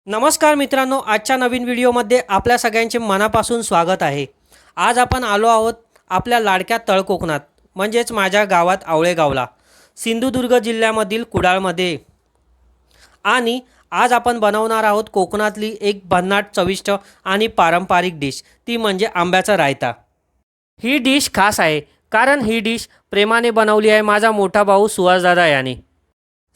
नमस्कार मित्रांनो, आजच्या नवीन व्हिडिओमध्ये आपल्या सगळ्यांचे मनापासून स्वागत आहे। आज आपण आलो आहोत आपल्या लाडक्या तळकोकणात म्हणजेच माझ्या गावात आवळेगावला, सिंधुदुर्ग जिल्ह्यामधील कुडाळमध्ये। आणि आज आपण बनवणार आहोत कोकणातली एक भन्नाट चविष्ट आणि पारंपरिक डिश, ती म्हणजे आंब्याचा रायता। ही डिश खास आहे कारण ही डिश प्रेमाने बनवली आहे माझा मोठा भाऊ सुहासदादा याने।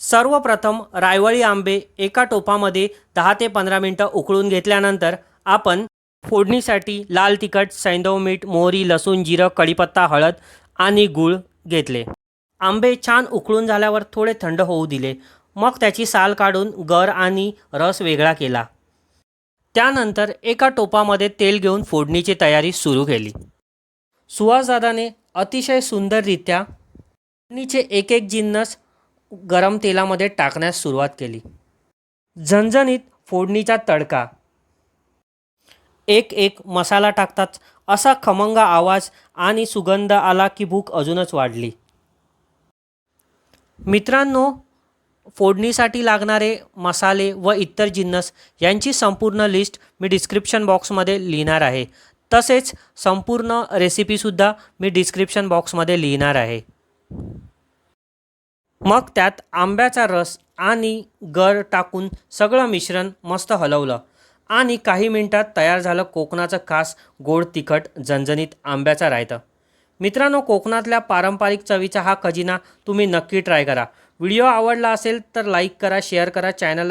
सर्वप्रथम रायवळी आंबे एका टोपामध्ये 10 ते 15 मिनिटं उकळून घेतल्यानंतर आपण फोडणीसाठी लाल तिखट, सैंधव मीठ, मोहरी, लसूण, जिरं, कढीपत्ता, हळद आणि गूळ घेतले। आंबे छान उकळून झाल्यावर थोडे थंड होऊ दिले। मग त्याची साल काढून गर आणि रस वेगळा केला। त्यानंतर एका टोपामध्ये तेल घेऊन फोडणीची तयारी सुरू केली। सुहासदादाने अतिशय सुंदररित्या फोडणीचे एक एक जिन्नस गरम तेलामध्ये टाकण्यास सुरुवात केली। झणझणीत फोडणीचा तडका, एक एक मसाला टाकताच असा खमंग आवाज आणि सुगंध आला की भूक अजूनच वाढली। मित्रांनो, फोडणीसाठी लागणारे मसाले व इतर जिन्नस यांची संपूर्ण लिस्ट मी डिस्क्रिप्शन बॉक्समध्ये लिहिणार आहे। तसेच संपूर्ण रेसिपीसुद्धा मी डिस्क्रिप्शन बॉक्समध्ये लिहिणार आहे। मग त्यात आंब्याचा रस आणि गर टाकून सगळं मिश्रण मस्त हलवलं आणि काही मिनिटात तयार झालं कोकणाचं खास गोड तिखट झणझणीत आंब्याचा रायता। मित्रांनो, कोकणातल्या पारंपरिक चवीचा हा खजिना तुम्ही नक्की ट्राय करा। व्हिडिओ आवडला असेल तर लाईक करा, शेअर करा, चॅनलला